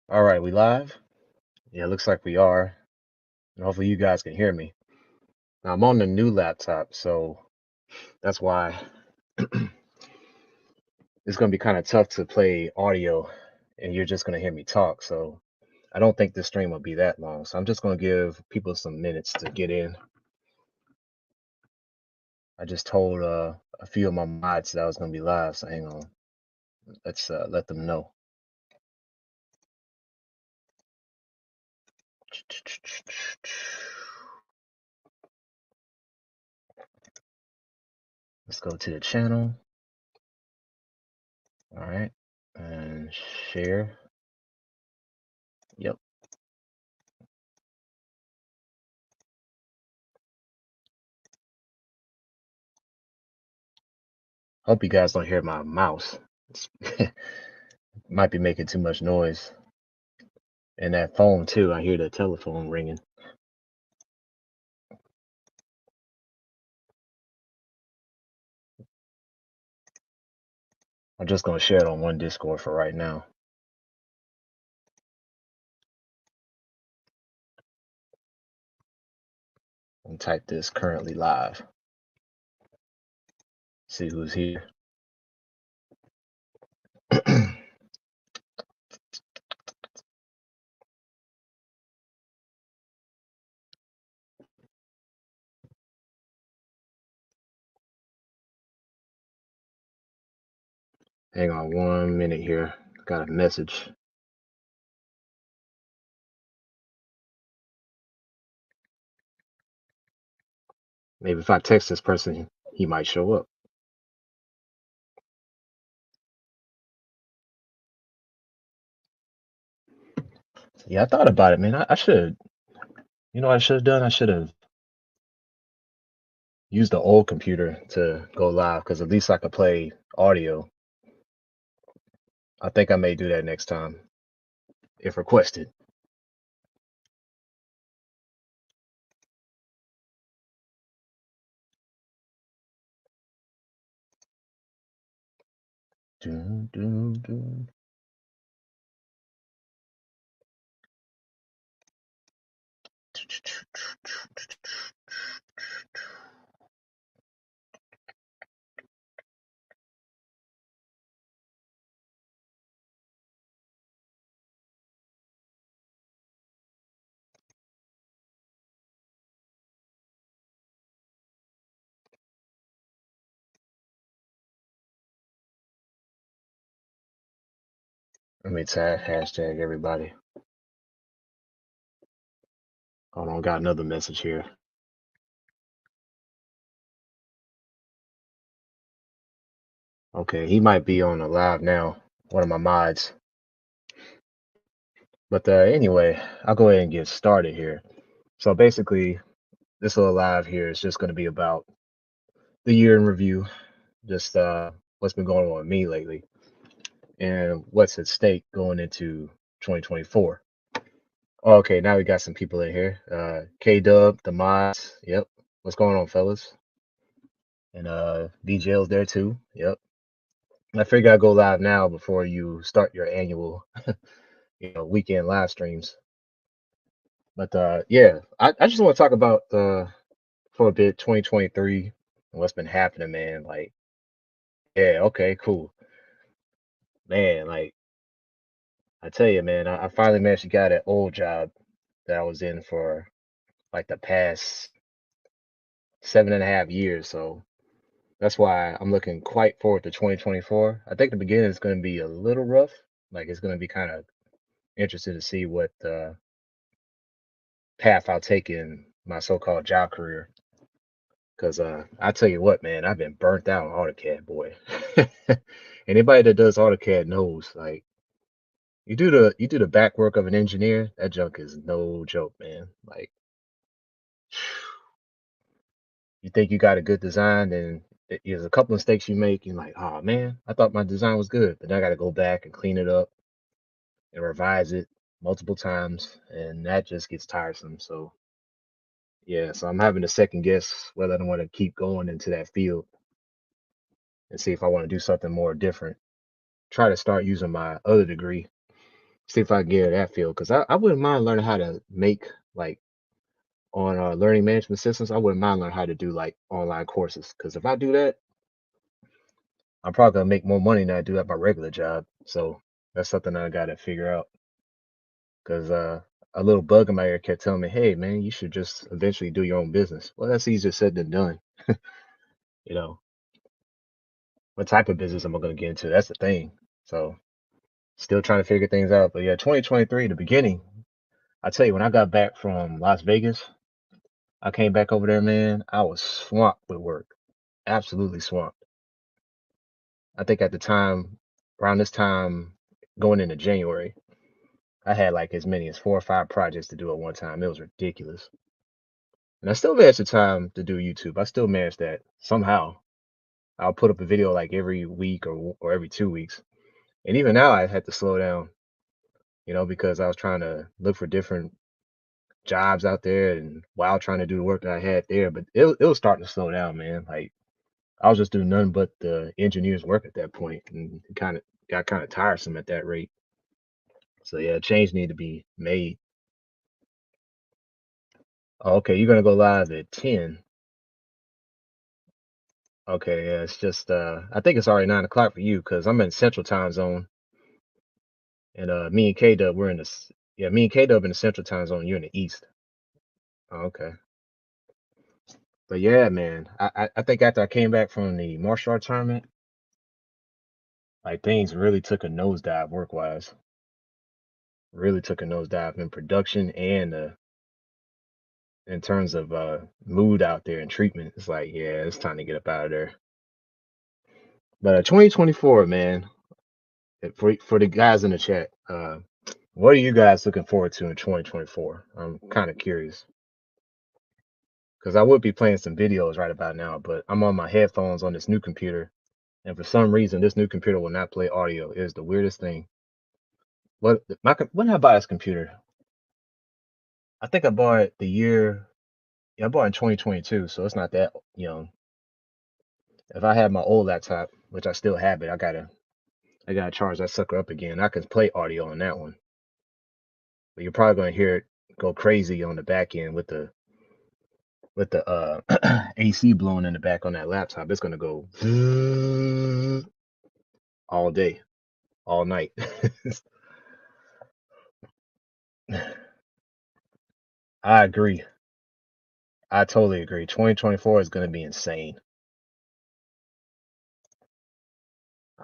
All right, we live? Yeah, it looks like we are. And hopefully you guys can hear me. Now I'm on the new laptop, so that's why it's gonna be kind of tough to play audio and you're just gonna hear me talk. So I don't think this stream will be that long. So I'm just gonna give people some minutes to get in. I just told a few of my mods that I was gonna be live, so hang on. Let's let them know. Let's go to the channel. All right. And share. Yep. Hope you guys don't hear my mouse. Might be making too much noise. And that phone too. I hear the telephone ringing. I'm just gonna share it on one Discord for right now. And type this currently live. See who's here. Hang on 1 minute here. Got a message. Maybe if I text this person, he might show up. Yeah, I thought about it, man. I should, you know what I should have done? I should have used the old computer to go live because at least I could play audio. I think I may do that next time if requested. Dun, dun, dun. Let me tag hashtag everybody. Hold on, got another message here. Okay, he might be on the live now, one of my mods. But anyway, I'll go ahead and get started here. So basically, this little live here is just going to be about the year in review, just what's been going on with me lately, and what's at stake going into 2024. Okay, now we got some people in here. K Dub, the mods. Yep. What's going on, fellas? And DJL's there too. Yep. I figure I'll go live now before you start your annual, weekend live streams. But yeah, I just want to talk about for a bit 2023 and what's been happening, man. Like, yeah, okay, cool, man. Like, I tell you, man, I finally managed to get that old job that I was in for like the past 7.5 years. So that's why I'm looking quite forward to 2024. I think the beginning is going to be a little rough. Like, it's going to be kind of interesting to see what path I'll take in my so-called job career. Cause I tell you what, man, I've been burnt out on AutoCAD, boy. Anybody that does AutoCAD knows, like you do the back work of an engineer, that junk is no joke, man. Like you think you got a good design, then there's a couple mistakes you make, and like, oh man, I thought my design was good, but then I got to go back and clean it up and revise it multiple times, and that just gets tiresome. So yeah, so I'm having to second guess whether I want to keep going into that field and see if I want to do something more different. Try to start using my other degree See if I can get in that field because I wouldn't mind learning how to make like on learning management systems. I wouldn't mind learning how to do like online courses because if I do that, I'm probably gonna make more money than I do at my regular job. So that's something I gotta figure out because a little bug in my ear kept telling me, "Hey, man, you should just eventually do your own business." Well, that's easier said than done. You know, what type of business am I gonna get into? That's the thing. So still trying to figure things out. But yeah, 2023, the beginning. I tell you, when I got back from Las Vegas, I came back over there, man. I was swamped with work, absolutely swamped. I think at the time, around this time, going into January, I had like as many as 4 or 5 projects to do at one time. It was ridiculous. And I still managed the time to do YouTube. I still managed that somehow. I'll put up a video like every week or every 2 weeks. And even now, I had to slow down, because I was trying to look for different jobs out there and while trying to do the work that I had there. But it was starting to slow down, man. Like I was just doing nothing but the engineer's work at that point, and it kind of got kind of tiresome at that rate. So yeah, change need to be made. Oh, okay, you're gonna go live at 10. Okay, yeah, it's just I think it's already 9 o'clock for you because I'm in Central Time Zone, and me and K Dub we're in yeah, me and K Dub in the Central Time Zone. You're in the East. Oh, okay, but yeah, man, I think after I came back from the martial arts tournament, like things really took a nosedive work wise. Really took a nosedive in production and in terms of mood out there and treatment. It's like, yeah, it's time to get up out of there. But 2024, man, for the guys in the chat, what are you guys looking forward to in 2024? I'm kind of curious because I would be playing some videos right about now, but I'm on my headphones on this new computer, and for some reason, this new computer will not play audio. It is the weirdest thing. When did I buy this computer? I think I bought it the year. Yeah, I bought it in 2022, so it's not that young. If I had my old laptop, which I still have it, I gotta charge that sucker up again. I can play audio on that one, but you're probably gonna hear it go crazy on the back end with the AC blowing in the back on that laptop. It's gonna go all day, all night. I agree. I totally agree. 2024 is gonna be insane.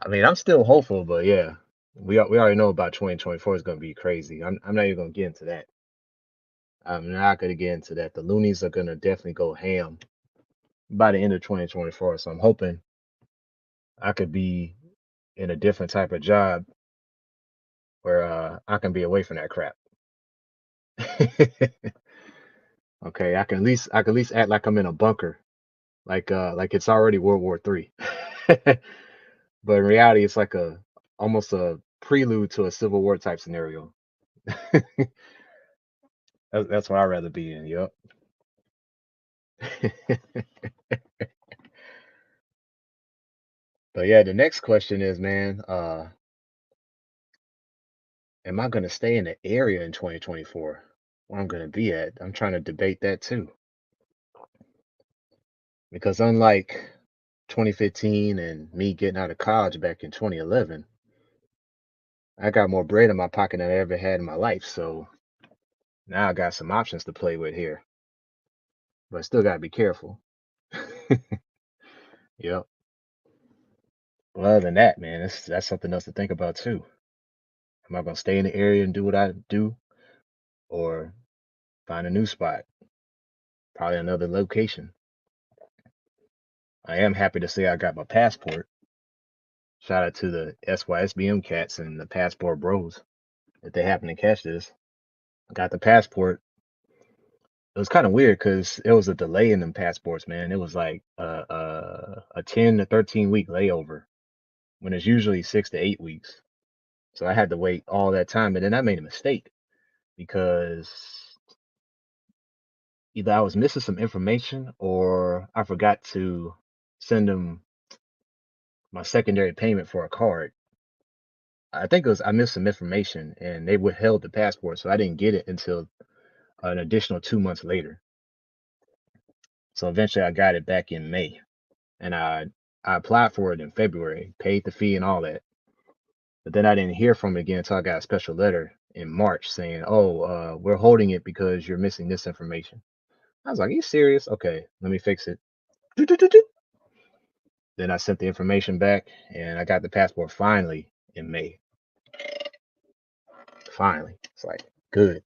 I mean, I'm still hopeful, but yeah, we already know about 2024 is gonna be crazy. I'm not even gonna get into that. I'm not gonna get into that. The loonies are gonna definitely go ham by the end of 2024. So I'm hoping I could be in a different type of job where I can be away from that crap. Okay, I can at least act like I'm in a bunker, like it's already World War III. But in reality, it's like almost a prelude to a Civil War type scenario. That's what I'd rather be in. Yep. But yeah, the next question is, man, am I gonna stay in the area in 2024? Where I'm gonna be at? I'm trying to debate that too. Because unlike 2015 and me getting out of college back in 2011, I got more bread in my pocket than I ever had in my life. So now I got some options to play with here, but I still got to be careful. Yep. Well, other than that, man, that's something else to think about too. Am I going to stay in the area and do what I do or find a new spot? Probably another location. I am happy to say I got my passport. Shout out to the SYSBM cats and the passport bros if they happen to catch this. I got the passport. It was kind of weird because it was a delay in them passports, man. It was like a 10 to 13 week layover when it's usually 6 to 8 weeks. So I had to wait all that time, and then I made a mistake because either I was missing some information or I forgot to send them my secondary payment for a card. I think it was I missed some information and they withheld the passport, so I didn't get it until an additional 2 months later. So eventually I got it back in May, and I applied for it in February, paid the fee and all that. But then I didn't hear from it again until I got a special letter in March saying, "Oh, we're holding it because you're missing this information." I was like, "Are you serious? Okay, let me fix it." Then I sent the information back, and I got the passport finally in May. Finally, it's like good.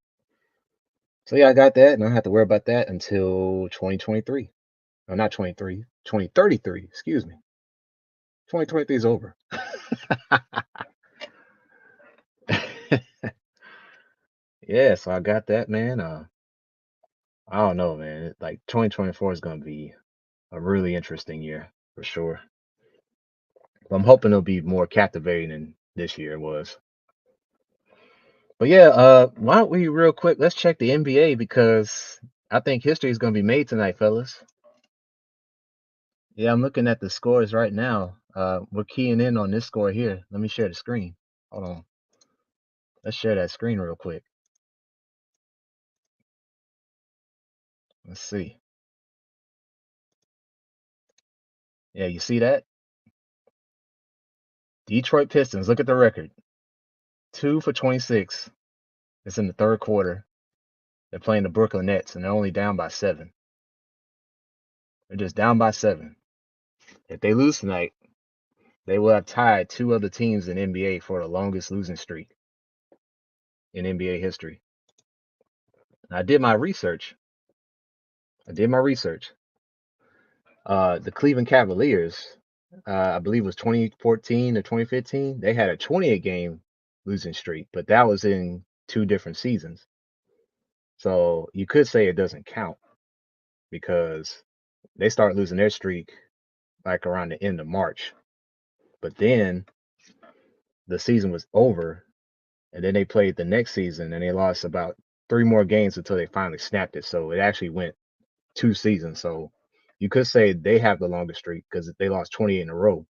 So yeah, I got that, and I don't have to worry about that until 2023. No, not 23, 2033. Excuse me. 2023 is over. Yeah, so I got that, man. I don't know, man. Like 2024 is gonna be a really interesting year for sure. I'm hoping it'll be more captivating than this year was. But yeah, why don't we real quick? Let's check the NBA because I think history is gonna be made tonight, fellas. Yeah, I'm looking at the scores right now. We're keying in on this score here. Let me share the screen. Hold on. Let's share that screen real quick. Let's see. Yeah, you see that? Detroit Pistons. Look at the record. 2 for 26. It's in the third quarter. They're playing the Brooklyn Nets, and they're only down by 7. They're just down by 7. If they lose tonight, they will have tied two other teams in NBA for the longest losing streak in NBA history. I did my research. The Cleveland Cavaliers, I believe it was 2014 or 2015, they had a 28 game losing streak, but that was in 2 different seasons. So you could say it doesn't count because they start losing their streak like around the end of March. But then the season was over, and then they played the next season and they lost about 3 more games until they finally snapped it. So it actually went 2 seasons. So you could say they have the longest streak because they lost 28 in a row,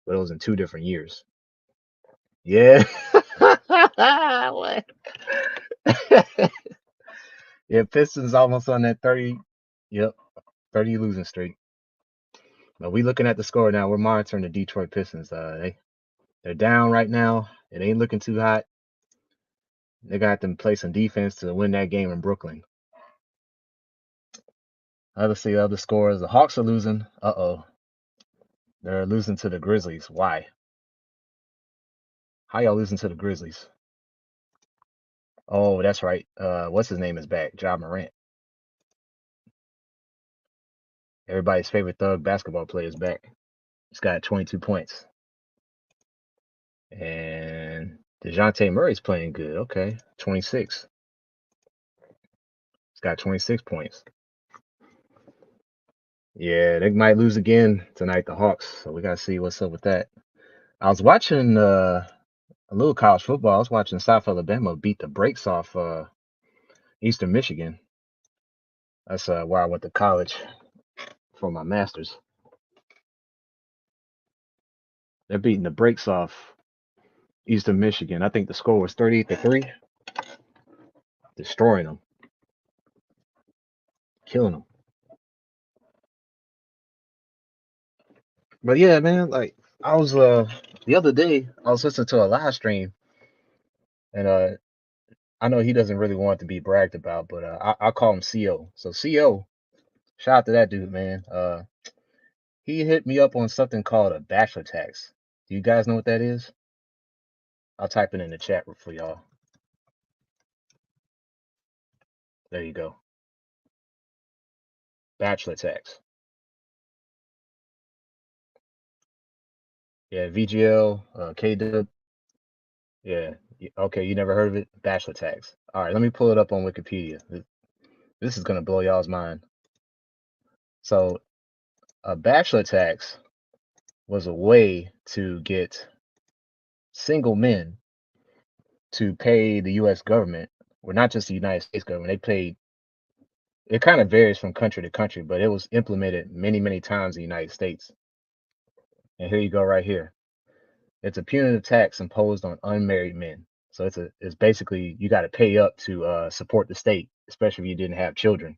but it was in 2 different years. Yeah. What? Yeah, Pistons almost on that 30. Yep, 30 losing streak. But we looking at the score now. We're monitoring the Detroit Pistons. They're down right now. It ain't looking too hot. They got them play some defense to win that game in Brooklyn. Let's see other scores. The Hawks are losing. Uh-oh. They're losing to the Grizzlies. Why? How y'all losing to the Grizzlies? Oh, that's right. What's his name is back? Ja Morant. Everybody's favorite thug basketball player is back. He's got 22 points. And DeJounte Murray's playing good. Okay. 26. He's got 26 points. Yeah, they might lose again tonight, the Hawks. So we gotta see what's up with that. I was watching a little college football. I was watching South Alabama beat the brakes off Eastern Michigan. That's where I went to college for my master's. They're beating the brakes off Eastern Michigan. I think the score was 38-3, destroying them, killing them. But yeah, man, like I was the other day I was listening to a live stream, and I know he doesn't really want to be bragged about, but I call him CO. So CO, shout out to that dude, man. He hit me up on something called a bachelor tax. Do you guys know what that is? I'll type it in the chat for y'all. There you go. Bachelor tax. Yeah, VGL, KW. Yeah. Okay, you never heard of it? Bachelor tax. All right, let me pull it up on Wikipedia. This is gonna blow y'all's mind. So, a bachelor tax was a way to get single men to pay the U.S. government, or not just the United States government. They paid. It kind of varies from country to country, but it was implemented many, many times in the United States. And here you go, right here. It's a punitive tax imposed on unmarried men. So it's basically you got to pay up to support the state, especially if you didn't have children.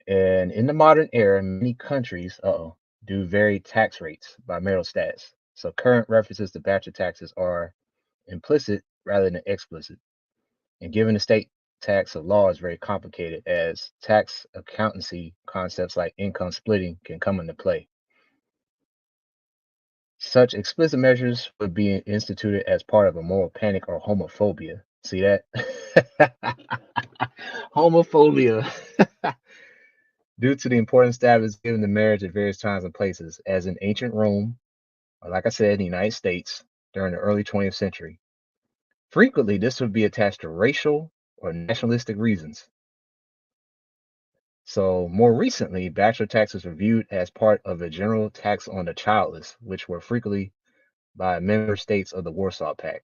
And in the modern era, many countries, do vary tax rates by marital status. So current references to bachelor taxes are implicit rather than explicit. And given the state tax of law is very complicated, as tax accountancy concepts like income splitting can come into play. Such explicit measures would be instituted as part of a moral panic or homophobia. See that? Homophobia. Due to the important status given to marriage at various times and places, as in ancient Rome, or like I said, the United States during the early 20th century. Frequently, this would be attached to racial or nationalistic reasons. So, more recently, bachelor taxes were viewed as part of a general tax on the childless, which were frequently by member states of the Warsaw Pact.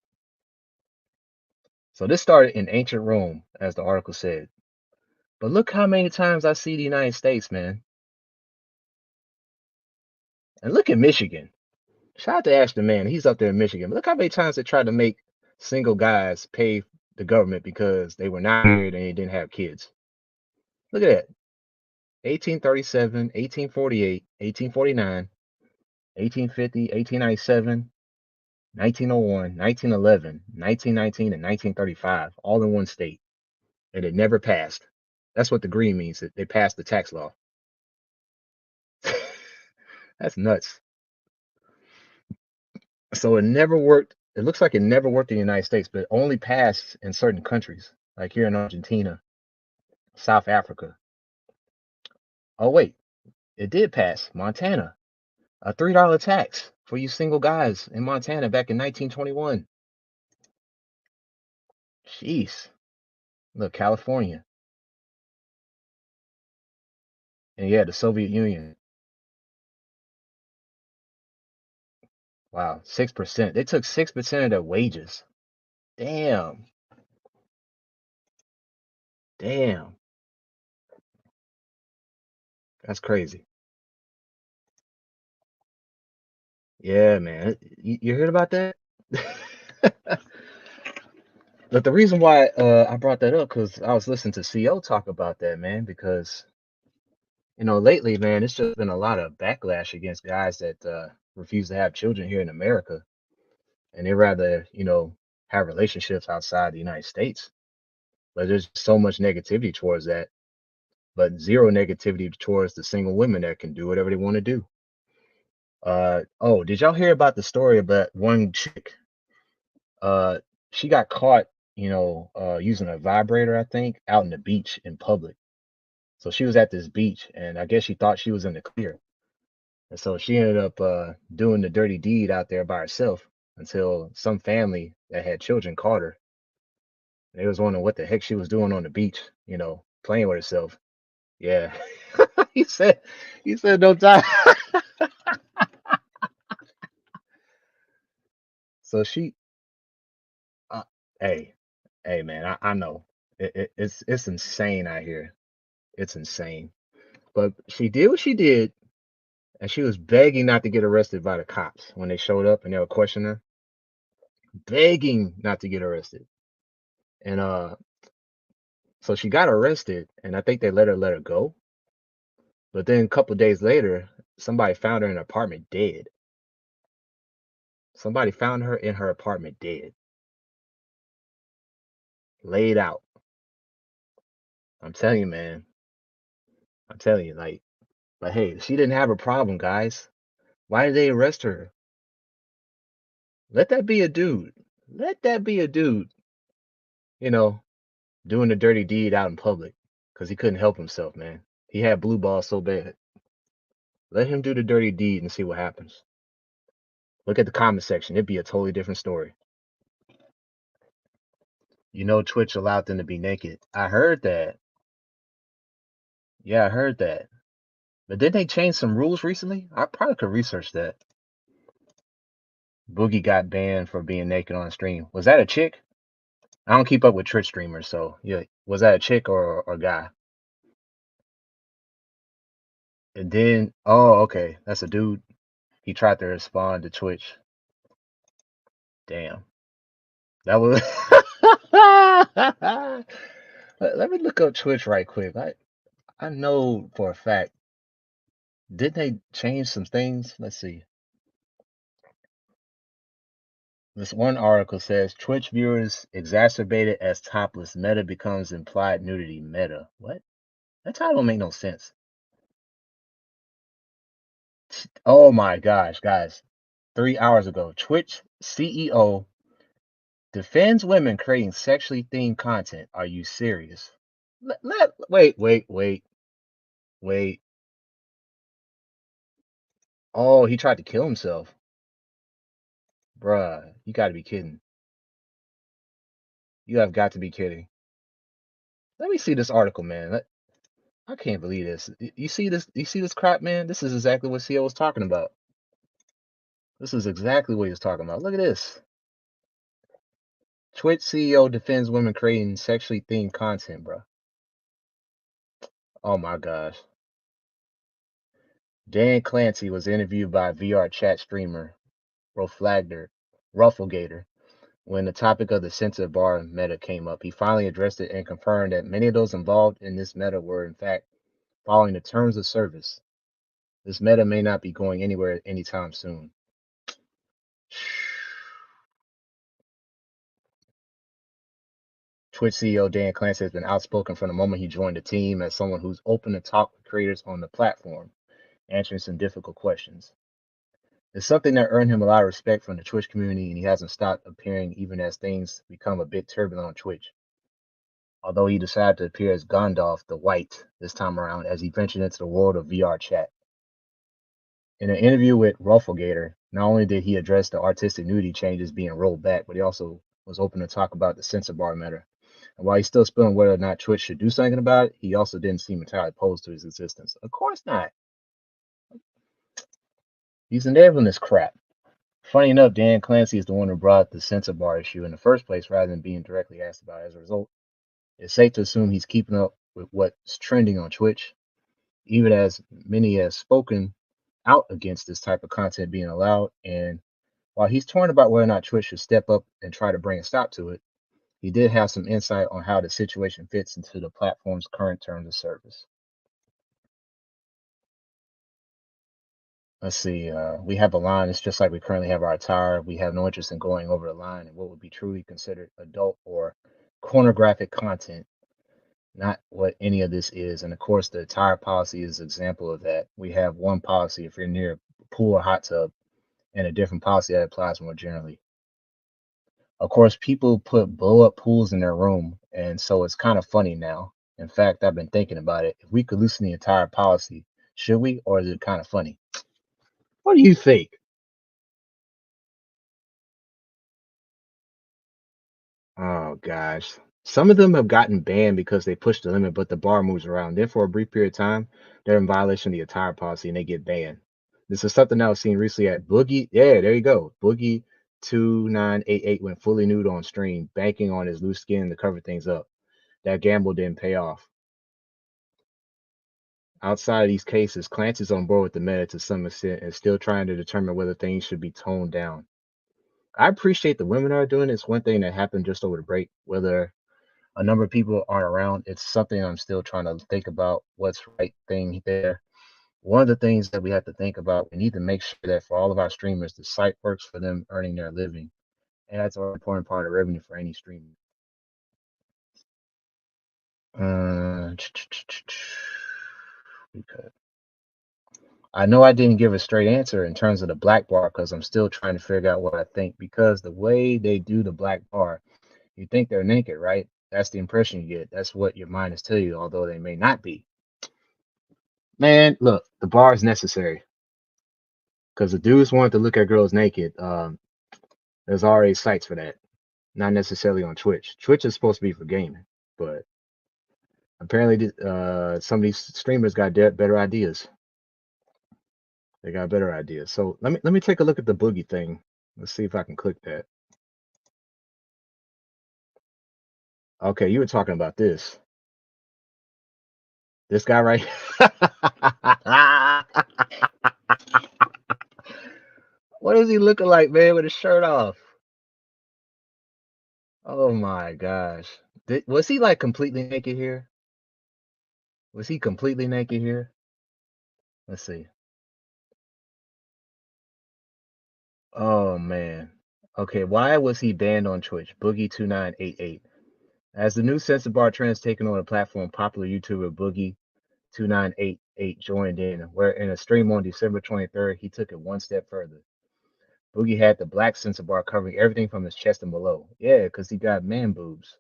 So, this started in ancient Rome, as the article said. But look how many times I see the United States, man. And look at Michigan. Shout out to Ashton, man. He's up there in Michigan. But look how many times they tried to make single guys pay the government because they were not married and they didn't have kids. Look at that. 1837, 1848, 1849, 1850, 1897, 1901, 1911, 1919, and 1935, all in one state. And it never passed. That's what the green means, that they passed the tax law. That's nuts. So it never worked. It looks like it never worked in the United States, but it only passed in certain countries, like here in Argentina, South Africa. Oh, wait, it did pass. Montana, a $3 tax for you single guys in Montana back in 1921. Jeez. Look, California. And yeah, the Soviet Union. Wow, 6%. They took 6% of their wages. Damn. Damn. That's crazy. Yeah, man. You heard about that? But the reason why I brought that up because I was listening to CO talk about that, man, because lately, man, it's just been a lot of backlash against guys that refuse to have children here in America, and they rather, have relationships outside the United States. But there's so much negativity towards that, but zero negativity towards the single women that can do whatever they want to do. Oh, did y'all hear about the story about one chick? Uh, she got caught, using a vibrator, I think, out in the beach in public. So she was at this beach, and I guess she thought she was in the clear. And so she ended up doing the dirty deed out there by herself until some family that had children caught her. They was wondering what the heck she was doing on the beach, playing with herself. Yeah. he said, he said, don't die. So uh, hey, hey, man, I know it's insane out here. It's insane. But she did what she did, and she was begging not to get arrested by the cops when they showed up and they were questioning her, begging not to get arrested. And so she got arrested, and I think they let her go. But then a couple of days later, somebody found her in her apartment dead. Somebody found her in her apartment dead, laid out. I'm telling you, man. I'm telling you, like, but hey, she didn't have a problem, guys. Why did they arrest her? Let that be a dude. Let that be a dude, you know, doing the dirty deed out in public because he couldn't help himself, man. He had blue balls so bad. Let him do the dirty deed and see what happens. Look at the comment section. It'd be a totally different story. Twitch allowed them to be naked. I heard that. Yeah, I heard that. But didn't they change some rules recently? I probably could research that. Boogie got banned for being naked on stream. Was that a chick? I don't keep up with Twitch streamers, so yeah. Was that a chick or a guy? And then, oh, okay, that's a dude. He tried to respond to Twitch. Damn. That was. Let me look up Twitch right quick. I know for a fact. Did they change some things? Let's see. This one article says Twitch viewers exacerbated as topless Meta becomes implied nudity. Meta. What? That title don't make no sense. Oh my gosh, guys. 3 hours ago, Twitch CEO defends women creating sexually themed content. Are you serious? Wait. Oh, he tried to kill himself. Bruh, you gotta be kidding. You have got to be kidding. Let me see this article, man. I can't believe this. You see this? You see this crap, man? This is exactly what CEO was talking about. This is exactly what he was talking about. Look at this. Twitch CEO defends women creating sexually themed content, bro. Oh my gosh. Dan Clancy was interviewed by VR chat streamer Rufflegator when the topic of the censor bar meta came up. He finally addressed it and confirmed that many of those involved in this meta were in fact following the terms of service. This meta may not be going anywhere anytime soon. Twitch CEO Dan Clancy has been outspoken from the moment he joined the team as someone who's open to talk with creators on the platform, answering some difficult questions. It's something that earned him a lot of respect from the Twitch community, and he hasn't stopped appearing even as things become a bit turbulent on Twitch. Although he decided to appear as Gandalf the White this time around as he ventured into the world of VR chat. In an interview with Rufflegator, not only did he address the artistic nudity changes being rolled back, but he also was open to talk about the censor bar matter. And while he's still spilling whether or not Twitch should do something about it, he also didn't seem entirely opposed to his existence. Of course not. He's enabling this crap. Funny enough, Dan Clancy is the one who brought the censor bar issue in the first place rather than being directly asked about it. As a result, it's safe to assume he's keeping up with what's trending on Twitch, even as many have spoken out against this type of content being allowed. And while he's torn about whether or not Twitch should step up and try to bring a stop to it, he did have some insight on how the situation fits into the platform's current terms of service. Let's see. We have a line. It's just like we currently have our attire. We have no interest in going over the line and what would be truly considered adult or pornographic content, not what any of this is. And of course, the attire policy is an example of that. We have one policy if you're near a pool or hot tub, and a different policy that applies more generally. Of course, people put blow up pools in their room, and so it's kind of funny now. In fact, I've been thinking about it. If we could loosen the entire policy, should we, or is it kind of funny? What do you think? Oh gosh. Some of them have gotten banned because they push the limit, but the bar moves around. Then for a brief period of time, they're in violation of the attire policy and they get banned. This is something I was seeing recently at Boogie. Yeah, there you go. Boogie 2988 went fully nude on stream, banking on his loose skin to cover things up. That gamble didn't pay off. Outside of these cases, Clancy's on board with the meta to some extent and still trying to determine whether things should be toned down. I appreciate the women are doing it. It's one thing that happened just over the break, whether a number of people aren't around. It's something I'm still trying to think about what's right thing there. One of the things that we have to think about, we need to make sure that for all of our streamers, the site works for them earning their living. And that's an important part of revenue for any streamer. Okay. I know I didn't give a straight answer in terms of the black bar because I'm still trying to figure out what I think. Because the way they do the black bar, you think they're naked, right? That's the impression you get. That's what your mind is telling you, although they may not be. Man, look, the bar is necessary because the dudes want to look at girls naked. There's already sites for that, not necessarily on Twitch. Twitch is supposed to be for gaming, but apparently, some of these streamers got better ideas. They got better ideas. So let me take a look at the boogie thing. Let's see if I can click that. Okay, you were talking about this. This guy right here. What is he looking like, man, with his shirt off? Oh my gosh. Was he like completely naked here? Was he completely naked here? Let's see. Oh man. Okay, why was he banned on Twitch? Boogie2988. As the new censor bar trend is taking on the platform, popular YouTuber Boogie2988 joined in, where in a stream on December 23rd, he took it one step further. Boogie had the black censor bar covering everything from his chest and below. Yeah, because he got man boobs.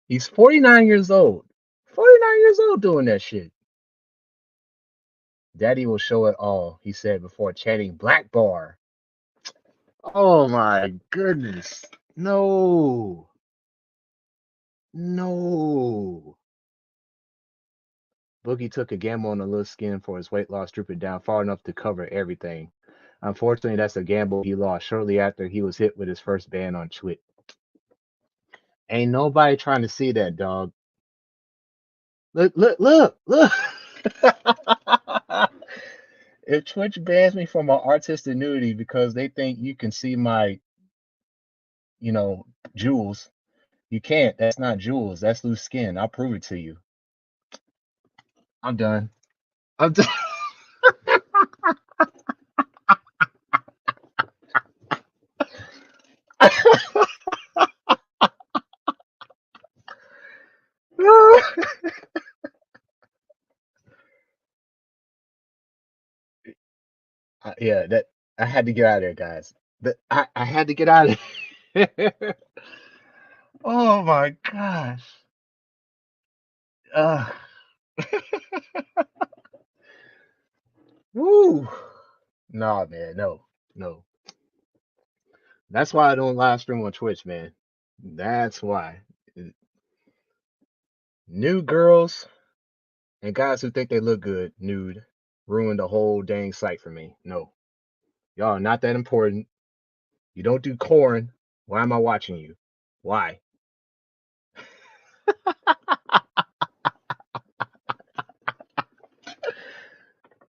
He's 49 years old. 49 years old doing that shit. Daddy will show it all, he said before chatting Black Bar. Oh my goodness. No. No. Boogie took a gamble on the little skin for his weight loss, drooping down far enough to cover everything. Unfortunately, that's a gamble he lost shortly after he was hit with his first ban on Twitch. Ain't nobody trying to see that, dog. Look, look, look, look. If Twitch bans me from my artistic nudity because they think you can see my, you know, jewels, you can't. That's not jewels. That's loose skin. I'll prove it to you. I'm done. I'm done. Yeah, that I had to get out of there, guys. I had to get out of here. Oh my gosh. Uh, woo. Nah, man, no, no. That's why I don't live stream on Twitch, man. That's why. New girls and guys who think they look good nude ruined the whole dang site for me. No, y'all are not that important. You don't do corn. Why am I watching you? Why?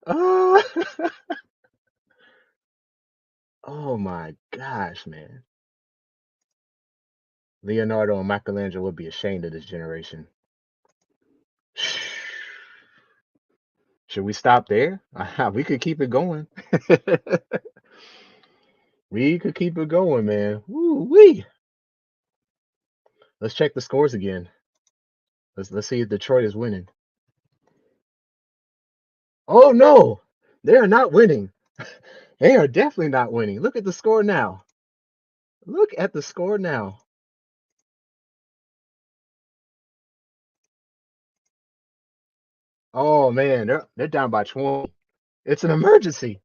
Oh, oh my gosh, man. Leonardo and Michelangelo would be ashamed of this generation. Should we stop there? We could keep it going. We could keep it going, man. Woo wee. Let's check the scores again. Let's see if Detroit is winning. Oh no, they are not winning. They are definitely not winning. Look at the score now. Look at the score now. Oh man, they're down by 20. It's an emergency.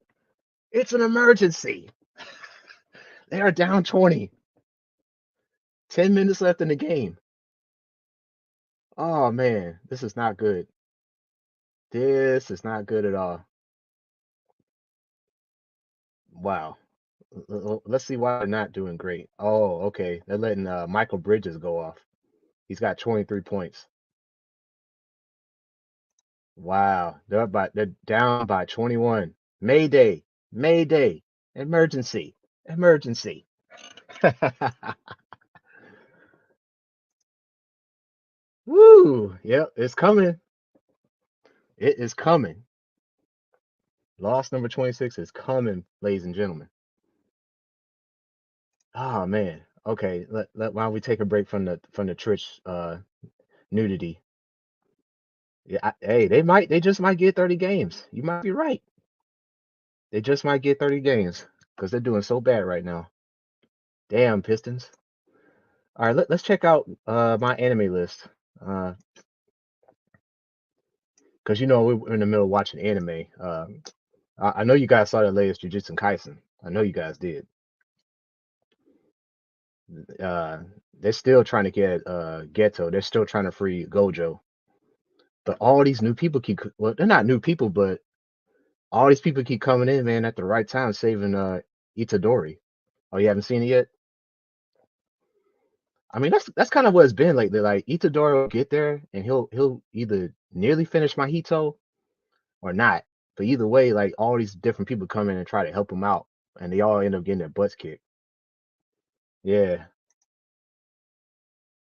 It's an emergency. They are down 20. 10 minutes left in the game. Oh man, this is not good. This is not good at all. Wow. Let's see why they're not doing great. Oh, okay. They're letting Michael Bridges go off. He's got 23 points. Wow. They're down by 21. Mayday. Mayday. Emergency. Emergency. Woo. Yep, it's coming. It is coming. Loss number 26 is coming, ladies and gentlemen. Oh man. Okay, why don't we take a break from the Twitch nudity. Yeah, hey, they just might get 30 games. You might be right. They just might get 30 games because they're doing so bad right now. Damn Pistons. All right, let's check out my anime list. Because we're in the middle of watching anime. I know you guys saw the latest Jujutsu Kaisen. I know you guys did. Uh, they're still trying to get Geto. They're still trying to free Gojo. But all these new people well, they're not new people, but all these people keep coming in, man, at the right time, saving Itadori. Oh, you haven't seen it yet? I mean, that's kind of what it's been lately. Like Itadori will get there and he'll either nearly finish Mahito or not. But either way, like all these different people come in and try to help him out, and they all end up getting their butts kicked. Yeah.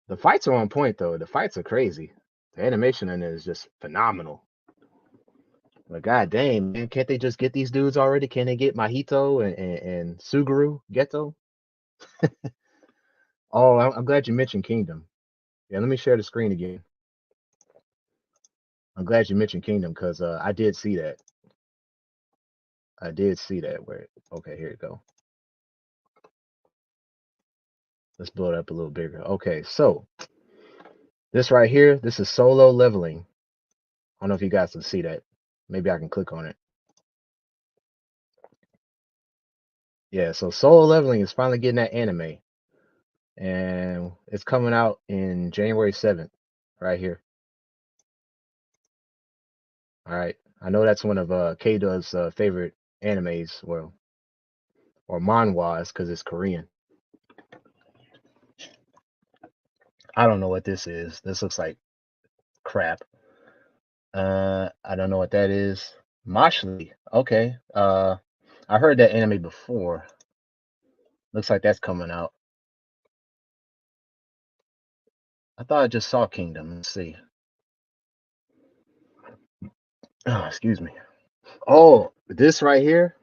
The fights are on point though. The fights are crazy. The animation in it is just phenomenal. But god dang, man, can't they just get these dudes already? Can they get Mahito and Suguru Geto? Oh, I'm glad you mentioned Kingdom. Yeah, let me share the screen again. I'm glad you mentioned Kingdom because I did see that. I did see that. Where okay, here you go. Let's blow it up a little bigger. Okay, so this right here, this is solo leveling. I don't know if you guys can see that. Maybe I can click on it. Yeah, so solo leveling is finally getting that anime, and it's coming out in January 7th, right here. All right, I know that's one of K-Dub's favorite animes, well, or manhwas, because it's Korean. I don't know what this is. This looks like crap. I don't know what that is. Moshly. Okay. I heard that anime before. Looks like that's coming out. I thought I just saw Kingdom. Let's see. Oh, excuse me. Oh, this right here.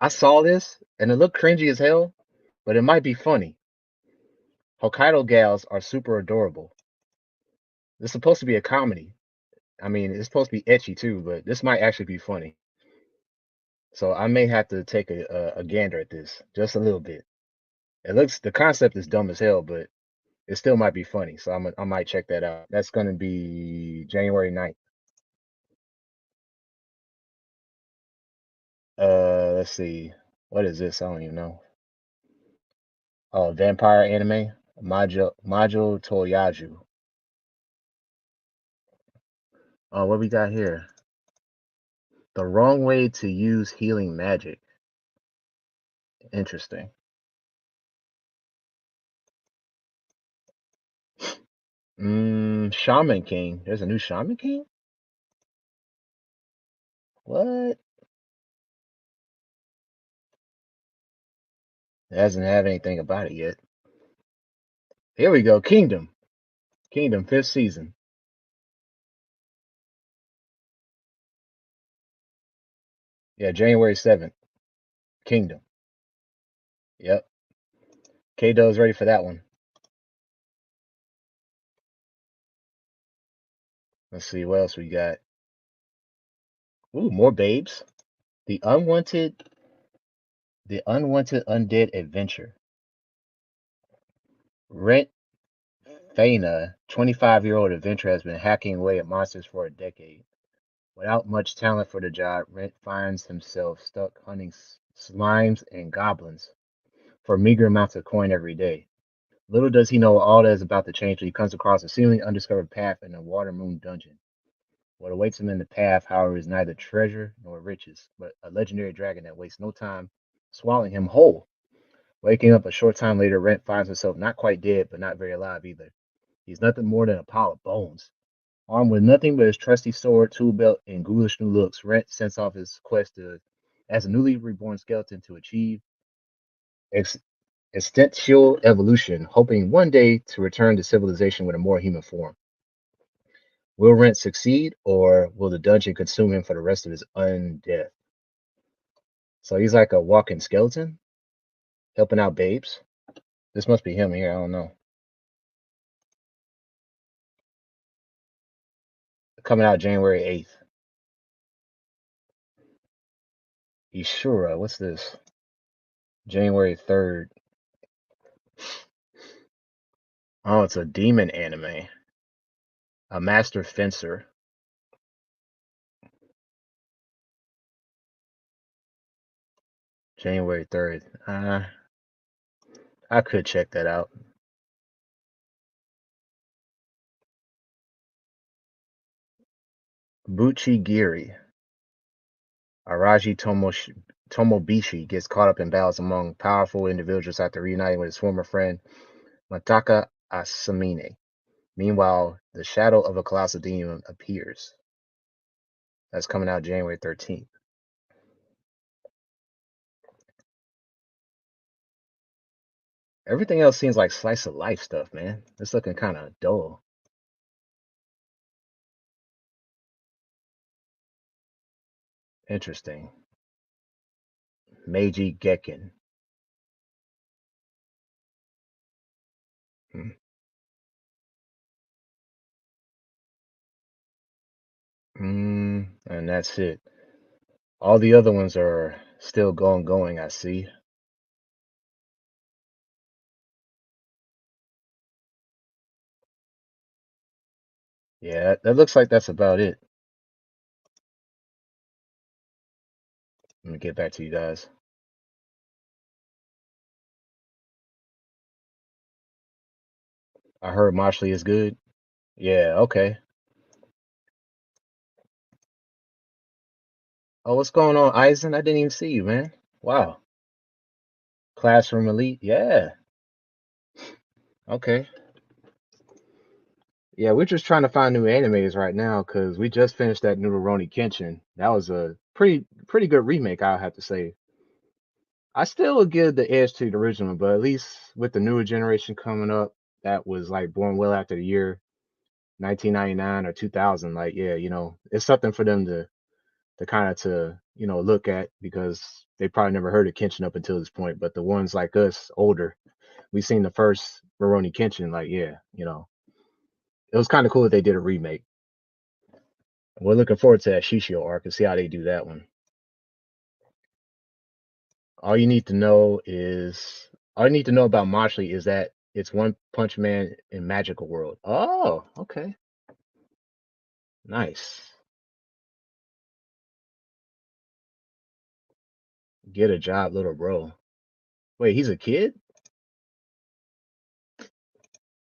I saw this and it looked cringy as hell, but it might be funny. Hokkaido gals are super adorable. It's supposed to be a comedy. I mean, it's supposed to be etchy too, but this might actually be funny. So I may have to take a gander at this just a little bit. It looks the concept is dumb as hell, but it still might be funny. So I might check that out. That's gonna be January 9th. Let's see. What is this? I don't even know. Oh, vampire anime. Majo Toyaju. Oh, what we got here? The wrong way to use healing magic. Interesting. Shaman King. There's a new Shaman King? What? It hasn't had anything about it yet. Here we go. Kingdom. Kingdom, fifth season. Yeah, January 7th. Kingdom. Yep. K-Do's ready for that one. Let's see what else we got. Ooh, more babes. The unwanted, the unwanted undead adventure. Rent Faina, 25-year-old adventurer, has been hacking away at monsters for a decade. Without much talent for the job, Rent finds himself stuck hunting slimes and goblins for meager amounts of coin every day. Little does he know all that is about to change when he comes across a seemingly undiscovered path in a water moon dungeon. What awaits him in the path, however, is neither treasure nor riches, but a legendary dragon that wastes no time swallowing him whole. Waking up a short time later, Rent finds himself not quite dead, but not very alive either. He's nothing more than a pile of bones. Armed with nothing but his trusty sword, tool belt, and ghoulish new looks, Rent sets off his quest as a newly reborn skeleton to achieve ex- existential evolution, hoping one day to return to civilization with a more human form. Will Rent succeed, or will the dungeon consume him for the rest of his undeath? So he's like a walking skeleton, helping out babes. This must be him here. I don't know. Coming out January 8th. Ishura, what's this? January 3rd. Oh, it's a demon anime. A master fencer. January 3rd. I could check that out. Buchigiri. Araji Tomobishi gets caught up in battles among powerful individuals after reuniting with his former friend Mataka Asamine. Meanwhile, the shadow of a colossal demon appears. That's coming out January 13th. Everything else seems like slice of life stuff, man. It's looking kind of dull. Interesting. Meiji Gekken. Hmm. And that's it. All the other ones are still going, I see. Yeah, that looks like that's about it. Let me get back to you guys. I heard Moxley is good. Yeah, okay. Oh, what's going on, Eisen? I didn't even see you, man. Wow. Classroom Elite. Yeah. Okay. Yeah, we're just trying to find new animes right now because we just finished that new Rurouni Kenshin. That was a pretty good remake, I'll have to say. I still would give the edge to the original, but at least with the newer generation coming up, that was like born well after the year 1999 or 2000. Like, yeah, it's something for them to kind of look at because they probably never heard of Kenshin up until this point. But the ones like us, older, we seen the first Rurouni Kenshin. Like, yeah, it was kind of cool that they did a remake. We're looking forward to that Shishio arc and see how they do that one. All you need to know is all you need to know about Moxley is that it's One Punch Man in Magical World. Oh, okay. Nice. Get a job, little bro. Wait, he's a kid?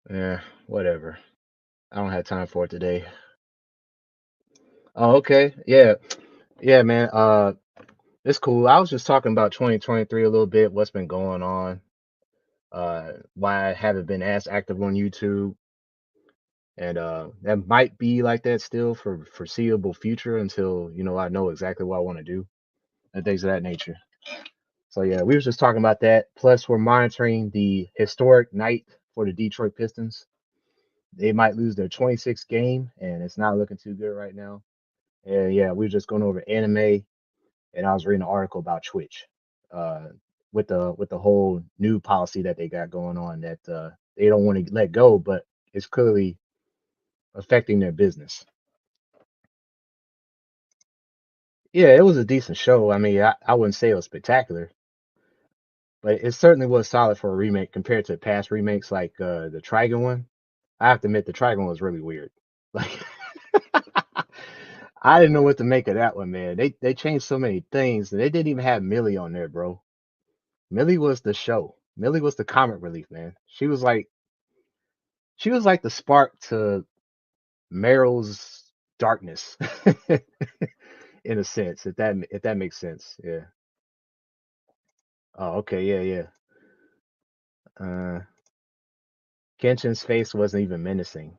Yeah, whatever. I don't have time for it today. Oh, okay. Yeah. Yeah, man. It's cool. I was just talking about 2023 a little bit, what's been going on, why I haven't been as active on YouTube. And that might be like that still for foreseeable future until, I know exactly what I want to do and things of that nature. So yeah, we was just talking about that. Plus, we're monitoring the historic night for the Detroit Pistons. They might lose their 26th game, and it's not looking too good right now. And yeah, we were just going over anime, and I was reading an article about Twitch, uh, with the whole new policy that they got going on that they don't want to let go, but it's clearly affecting their business. Yeah, it was a decent show. I mean, I wouldn't say it was spectacular, but it certainly was solid for a remake compared to past remakes like the Trigun one. I have to admit, the Trigun one was really weird. Like, I didn't know what to make of that one, man. They changed so many things, and they didn't even have Millie on there, bro. Millie was the show. Millie was the comic relief, man. She was like the spark to Meryl's darkness, in a sense, if that makes sense. Yeah. Oh, okay. Yeah, yeah. Uh, Kenshin's face wasn't even menacing.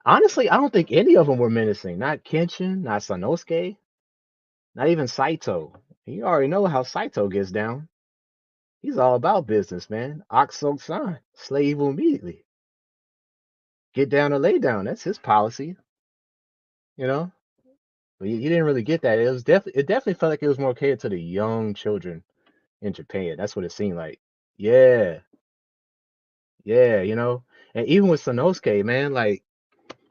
Honestly, I don't think any of them were menacing. Not Kenshin, not Sanosuke, not even Saito. You already know how Saito gets down. He's all about business, man. Oxo san, slay evil immediately. Get down or lay down. That's his policy, you know. But you didn't really get that. It definitely felt like it was more catered to the young children in Japan. That's what it seemed like. Yeah, yeah, And even with Sanosuke, man, like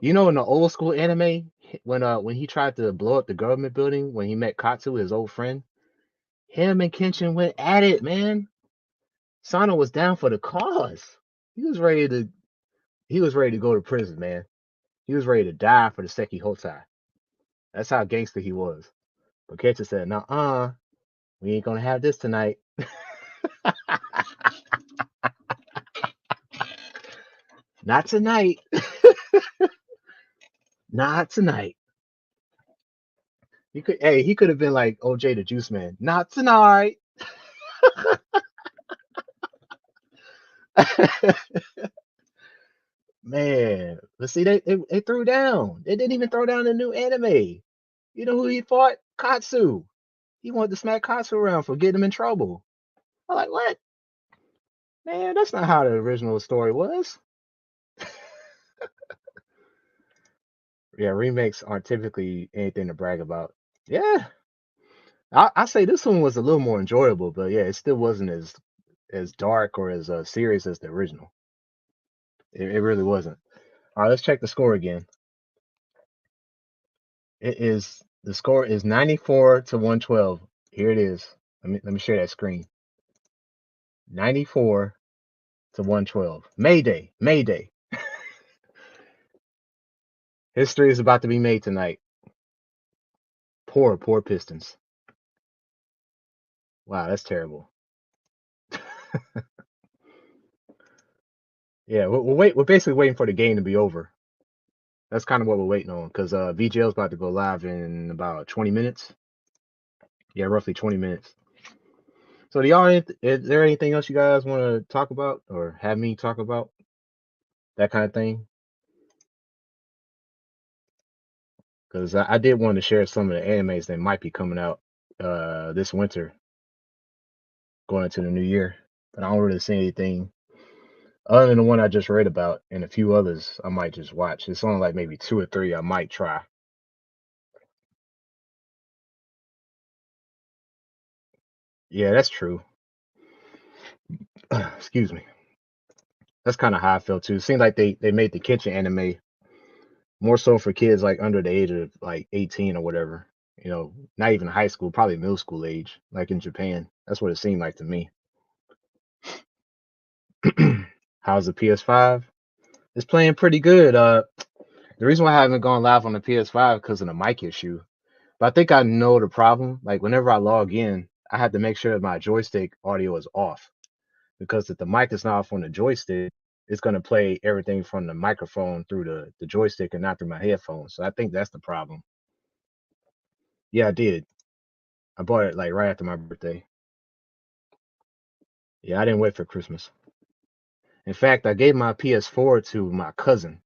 in the old school anime, when he tried to blow up the government building when he met Katsu, his old friend, him and Kenshin went at it, man. Sano was down for the cause. He was ready to he was ready to go to prison, man. He was ready to die for the Seki Hotai. That's how gangster he was. But Kenshin said, "Nah, we ain't gonna have this tonight. Not tonight. Not tonight." He could have been like OJ the Juice Man. Not tonight. Man, but see, they threw down. They didn't even throw down the new anime. You know who he fought? Katsu. He wanted to smack Katsu around for getting him in trouble. I'm like, what? Man, that's not how the original story was. Yeah, remakes aren't typically anything to brag about. Yeah, I say this one was a little more enjoyable, but yeah, it still wasn't as dark or as serious as the original. It really wasn't. All right, let's check the score again. The score is 94 to 112. Here it is. Let me share that screen. 94 to 112. Mayday, Mayday. History is about to be made tonight. Poor Pistons. Wow, that's terrible. Yeah, we're basically waiting for the game to be over. That's kind of what we're waiting on because VGL is about to go live in about 20 minutes. Yeah, roughly 20 minutes. So, is there anything else you guys want to talk about or have me talk about? That kind of thing? Because I did want to share some of the animes that might be coming out this winter, going into the new year. But I don't really see anything other than the one I just read about and a few others I might just watch. It's only like maybe two or three I might try. Yeah, that's true. Excuse me. That's kind of how I felt too. It seemed like they made the kitchen anime more so for kids like under the age of like 18 or whatever. Not even high school, probably middle school age, like in Japan. That's what it seemed like to me. How's the PS5? It's playing pretty good. The reason why I haven't gone live on the PS5 because of the mic issue. But I think I know the problem. Like whenever I log in, I have to make sure that my joystick audio is off because if the mic is not off on the joystick, it's going to play everything from the microphone through the joystick and not through my headphones. So I think that's the problem. Yeah, I did. I bought it like right after my birthday. Yeah, I didn't wait for Christmas. In fact, I gave my PS4 to my cousin,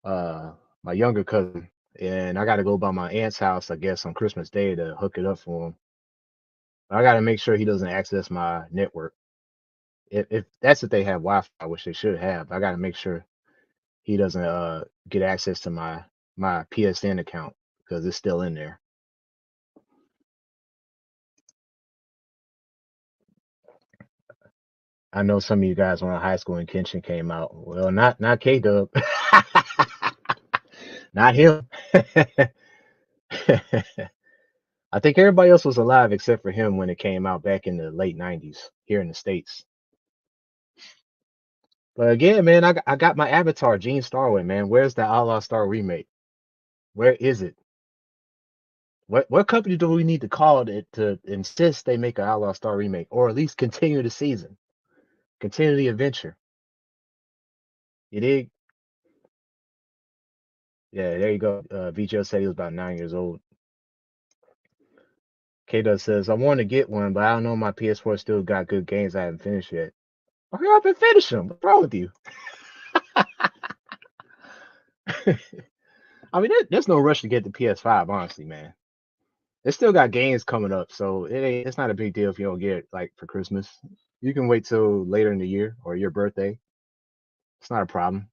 uh, my younger cousin, and I got to go by my aunt's house, I guess, on Christmas Day to hook it up for him. I got to make sure he doesn't access my network. If that's if they have Wi-Fi, which they should have, I got to make sure he doesn't get access to my PSN account because it's still in there. I know some of you guys were in high school when Kenshin came out. Well, not K Dub, not him. I think everybody else was alive except for him when it came out back in the late '90s here in the States. But again, man, I got my avatar, Gene Starway, man. Where's the Allah Star remake? Where is it? What company do we need to call it to insist they make an Allah Star remake, or at least continue the season, continue the adventure? You dig? Yeah, there you go. VJ said he was about 9 years old. K Dub says I want to get one, but I don't know my PS4 still got good games I haven't finished yet. Hurry up and finish them. What's wrong with you? I mean, there's no rush to get the PS5, honestly, man. It still got games coming up, so it's not a big deal if you don't get it like for Christmas. You can wait till later in the year or your birthday. It's not a problem.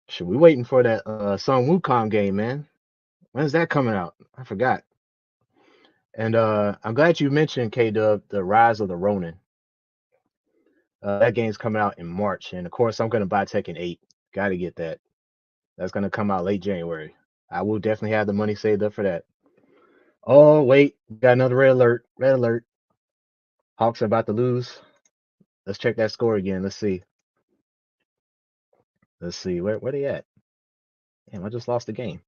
Should we waiting for that Sun Wukong game, man? When's that coming out? I forgot. And I'm glad you mentioned K Dub, the Rise of the Ronin. That game's coming out in March, and of course I'm gonna buy Tekken 8. Got to get that. That's gonna come out late January. I will definitely have the money saved up for that. Oh wait, got another red alert. Red alert. Hawks are about to lose. Let's check that score again. Let's see. Let's see. Where they at? Damn, I just lost the game.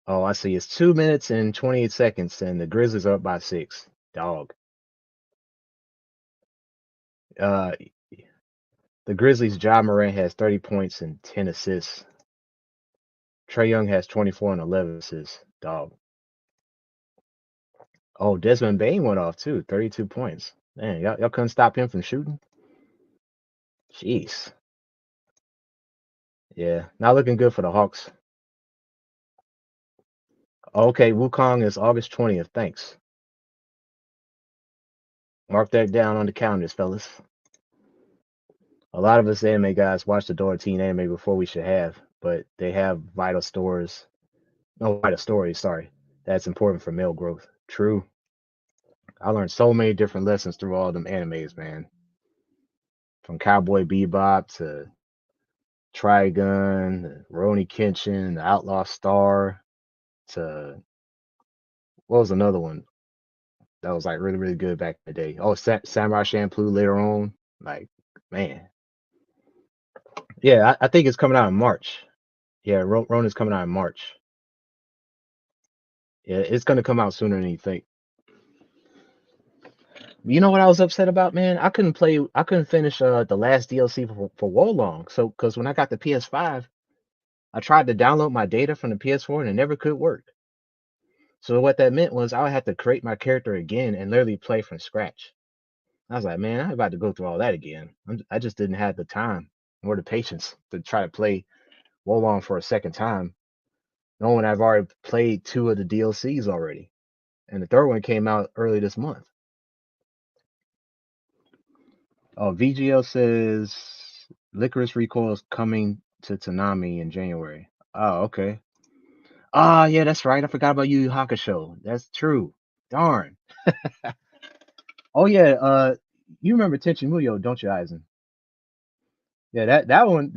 Oh, I see. It's 2 minutes and 28 seconds, and the Grizzlies are up by 6. Dog. Uh, the Grizzlies' Ja Morant has 30 points and 10 assists. Trae Young has 24 and 11 assists. Dog. Oh, Desmond Bain went off too. 32 points. Man, y'all couldn't stop him from shooting. Jeez. Yeah, not looking good for the Hawks. Okay, Wukong is August 20th. Thanks. Mark that down on the calendars, fellas. A lot of us anime guys watch adult teen anime before we should have, but they have vital stories. No, vital stories, sorry. That's important for male growth. True. I learned so many different lessons through all them animes, man. From Cowboy Bebop to Trigun, Rurouni Kenshin, the Outlaw Star, to what was another one that was like really, really good back in the day? Oh, Samurai Champloo later on. Like, man. Yeah, I think it's coming out in March. Yeah, Rona's coming out in March. Yeah, it's gonna come out sooner than you think. You know what I was upset about, man? I couldn't finish the last DLC for Wolong. So, because when I got the PS5, I tried to download my data from the PS4 and it never could work. So what that meant was I would have to create my character again and literally play from scratch. I was like, man, I'm about to go through all that again. I just didn't have the time or the patience to try to play Wolong for a second time, knowing I've already played two of the DLCs already, and the third one came out early this month. Oh, VGL says Licorice Recoil is coming to Tanami in January. Oh, okay. Ah, yeah, that's right. I forgot about Yu Yu Hakusho. That's true. Darn. Oh yeah, you remember Tenchi Muyo, don't you, Eisen? Yeah, that one.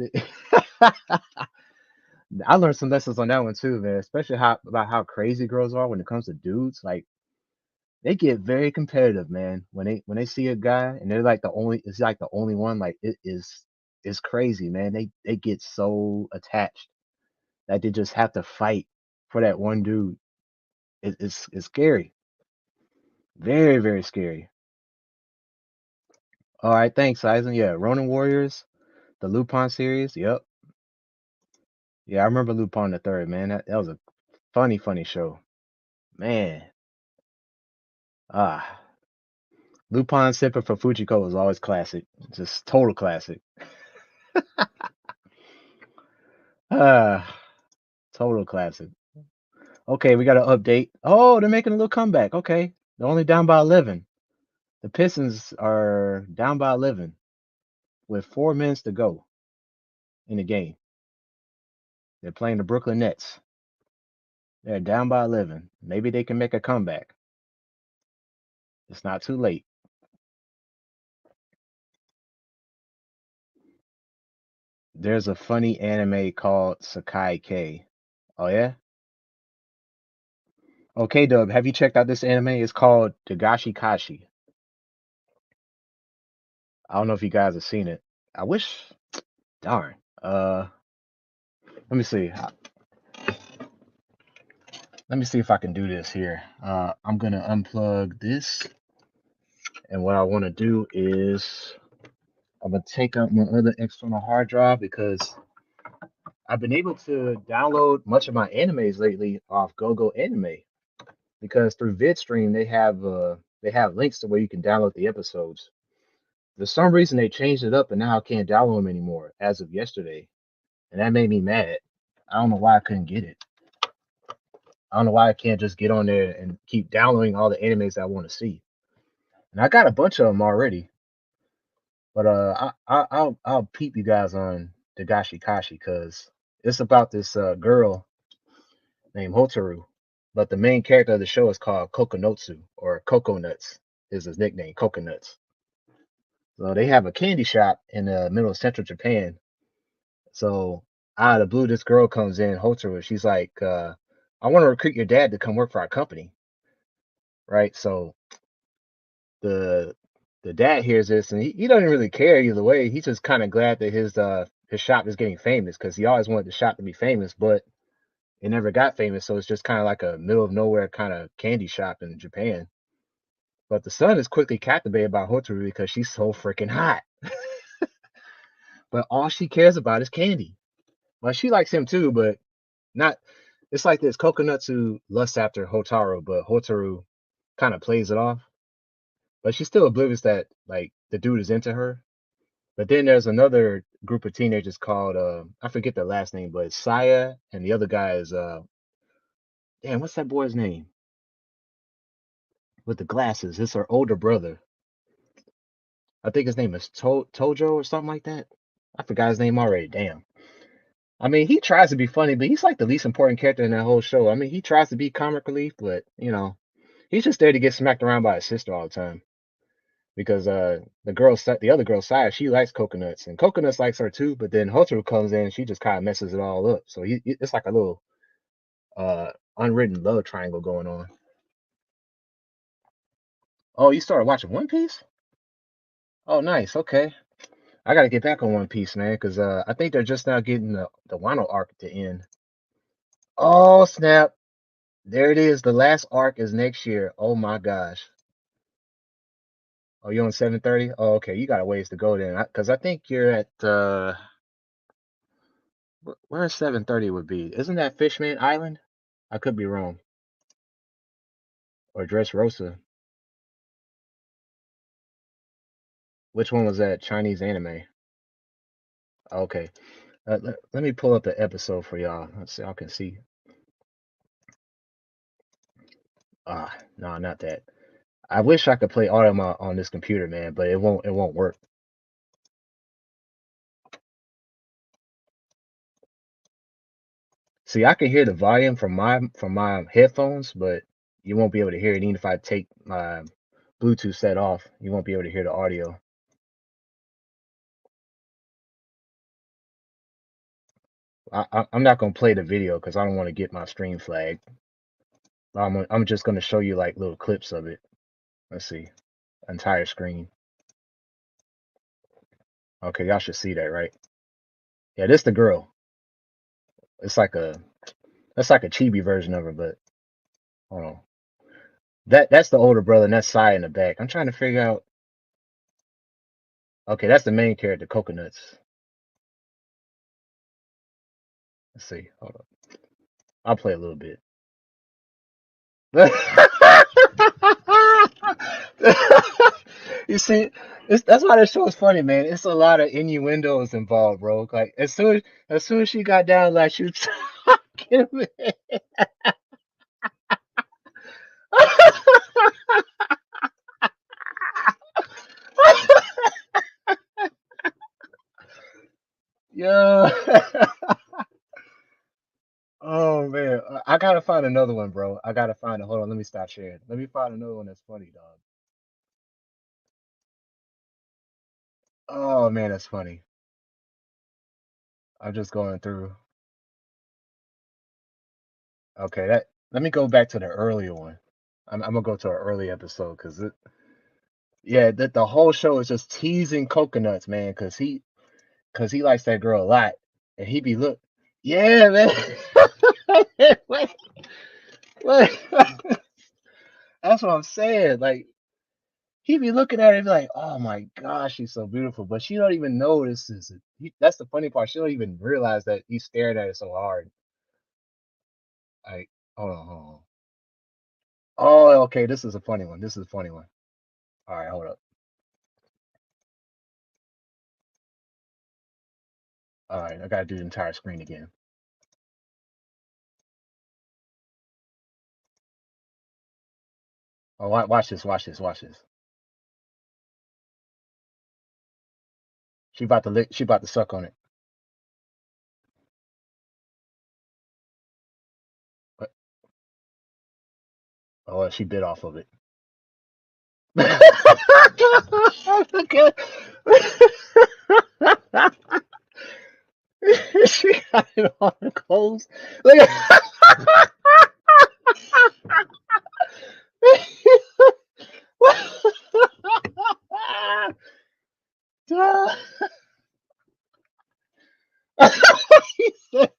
I learned some lessons on that one too, man. Especially about how crazy girls are when it comes to dudes. Like they get very competitive, man. When they see a guy and they're like the only, it's like the only one. Like it's crazy, man. They get so attached that they just have to fight for that one dude. It's scary, very very scary. All right, thanks, Eisen. Yeah, Ronin Warriors, the Lupin series. Yep. Yeah, I remember Lupin the Third, man. That was a funny show, man. Ah, Lupin Semper for Fujiko was always classic, just total classic. Ah, total classic. Okay, we got an update. Oh, they're making a little comeback. Okay, they're only down by 11. The Pistons are down by 11 with 4 minutes to go in the game. They're playing the Brooklyn Nets. They're down by 11. Maybe they can make a comeback. It's not too late. There's a funny anime called Sakai K. Oh yeah? Okay, Dub, have you checked out this anime? It's called Dagashi Kashi. I don't know if you guys have seen it. I wish. Darn. Let me see. Let me see if I can do this here. I'm gonna unplug this, and what I want to do is I'm gonna take out my other external hard drive because I've been able to download much of my animes lately off GoGo Anime because through VidStream they have links to where you can download the episodes. For some reason they changed it up and now I can't download them anymore as of yesterday, and that made me mad. I don't know why I couldn't get it. I don't know why I can't just get on there and keep downloading all the animes I want to see. And I got a bunch of them already, but I'll peep you guys on Dagashi Kashi because it's about this girl named Hotaru, but the main character of the show is called Kokonotsu or Coconuts is his nickname, Coconuts. So they have a candy shop in the middle of central Japan. So out of the blue, this girl comes in, Hotaru. She's like, I want to recruit your dad to come work for our company, right? So the the dad hears this and he doesn't really care either way. He's just kind of glad that his shop is getting famous because he always wanted the shop to be famous, but it never got famous. So it's just kind of like a middle of nowhere kind of candy shop in Japan. But the son is quickly captivated by Hotaru because she's so freaking hot. But all she cares about is candy. Well, she likes him too, but not. It's like this Kokonatsu lusts after Hotaru, but Hotaru kind of plays it off. But she's still oblivious that like the dude is into her. But then there's another group of teenagers called I forget their last name, but it's Saya and the other guy is damn, what's that boy's name? With the glasses. It's her older brother. I think his name is Tojo or something like that. I forgot his name already. Damn. I mean, he tries to be funny, but he's like the least important character in that whole show. I mean, he tries to be comic relief, but he's just there to get smacked around by his sister all the time because the other girl Saya, she likes coconuts and coconuts likes her too. But then Hotaru comes in, she just kind of messes it all up. So it's like a little unwritten love triangle going on. Oh, you started watching One Piece? Oh, nice. Okay. I got to get back on One Piece, man, because I think they're just now getting the Wano arc to end. Oh, snap. There it is. The last arc is next year. Oh, my gosh. Oh, you're on 7:30? Oh, okay. You got a ways to go then. Because I think you're at, where 7:30 would be? Isn't that Fishman Island? I could be wrong. Or Dressrosa. Which one was that? Chinese anime. Okay. Let me pull up the episode for y'all. Let's see. Y'all can see. No, not that. I wish I could play Automa on this computer, man, but it won't work. See, I can hear the volume from my headphones, but you won't be able to hear it even if I take my Bluetooth set off. You won't be able to hear the audio. I'm not gonna play the video because I don't want to get my stream flagged. I'm just gonna show you like little clips of it. Let's see, entire screen. Okay, y'all should see that, right? Yeah, this the girl. It's like that's like a chibi version of her, but hold on. That's the older brother, and that's Sai in the back. I'm trying to figure out. Okay, that's the main character, Coconuts. Let's see. Hold on. I'll play a little bit. You see, that's why this show is funny, man. It's a lot of innuendos involved, bro. Like as soon as she got down, like she was talking, man. Yeah. Oh man, I gotta find another one, bro. I gotta find it. Hold on, let me stop sharing. Let me find another one that's funny, dog. Oh man, that's funny. I'm just going through. Okay, that. Let me go back to the earlier one. I'm gonna go to an early episode because yeah, the whole show is just teasing coconuts, man, because he likes that girl a lot, and he be look, yeah, man. What? What? That's what I'm saying. Like he be looking at her and be like, oh my gosh, she's so beautiful, but she don't even know this is it. That's the funny part. She don't even realize that he's staring at her so hard. Like, hold on. Oh, okay, this is a funny one. This is a funny one. All right, hold up. All right, I gotta do the entire screen again. Oh, watch this, watch this, watch this. She about to lick, she about to suck on it. But- Oh, she bit off of it. Okay. She got it on her clothes. Look at he said,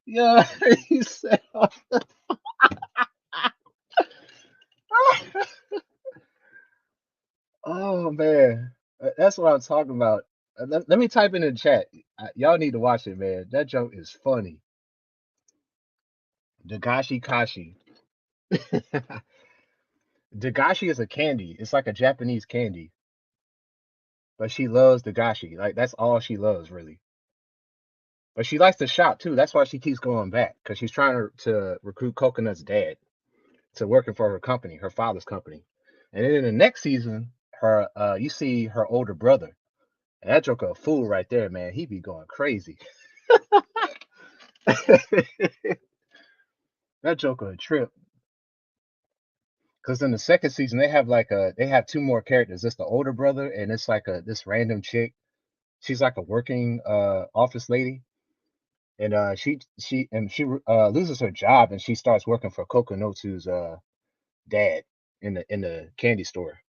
yeah, he said, oh man, that's what I'm talking about. Let me type in the chat. Y'all need to watch it, man. That joke is funny. Dagashi Kashi. Dagashi is a candy. It's like a Japanese candy, but she loves Dagashi. Like that's all she loves, really. But she likes to shop too. That's why she keeps going back because she's trying to recruit Coconut's dad to working for her company, her father's company. And then in the next season, her you see her older brother. And that joker a fool right there, man. He be going crazy. That joker a trip. Because in the second season they have two more characters. It's the older brother and it's like this random chick. She's like a working office lady. And she loses her job and she starts working for Kokonotsu's dad in the candy store.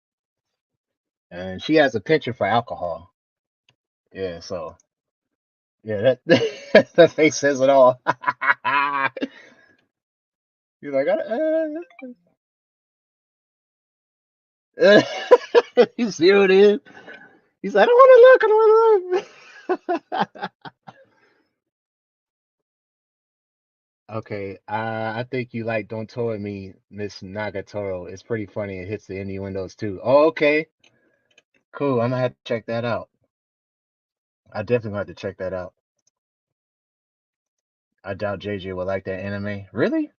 And she has a penchant for alcohol. Yeah, so yeah, that that face says it all. You're like, you see what it is? He's like, I don't want to look. I don't want to look. Okay, I think you like Don't Toy Me, Miss Nagatoro. It's pretty funny. It hits the innuendos too. Oh, okay, cool. I'm gonna have to check that out. I definitely have to check that out. I doubt JJ would like that anime. Really?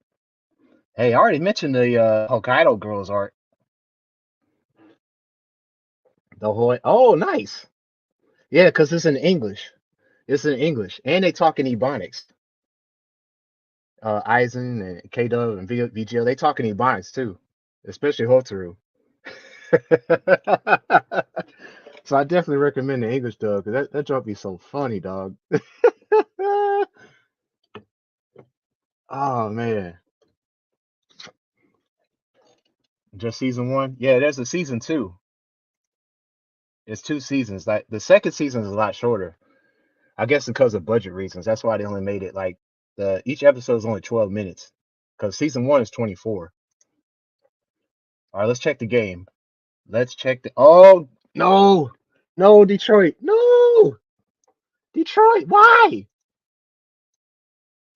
Hey, I already mentioned the Hokkaido girls art. The whole. Oh, nice. Yeah, because it's in English. It's in English, and they talk in Ebonics. Aizen and K-Dub and VGL, they talk in Ebonics too, especially Hotaru. So I definitely recommend the English dub because that joke be so funny, dog. Oh man, just season one? Yeah, there's a season two. It's two seasons. Like the second season is a lot shorter. I guess because of budget reasons. That's why they only made it like the each episode is only 12 minutes. Because season one is 24. All right, let's check the game. Let's check the. Oh no, no Detroit, no Detroit. Why?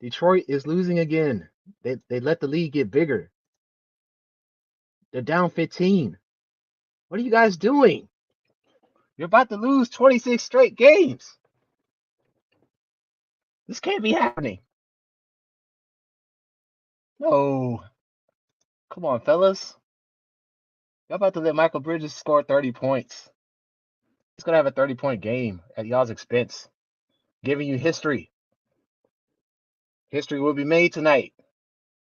Detroit is losing again. They let the lead get bigger. They're down 15. What are you guys doing? You're about to lose 26 straight games. This can't be happening. No. Come on, fellas. Y'all about to let Michael Bridges score 30 points. He's going to have a 30-point game at y'all's expense. Giving you history. History will be made tonight.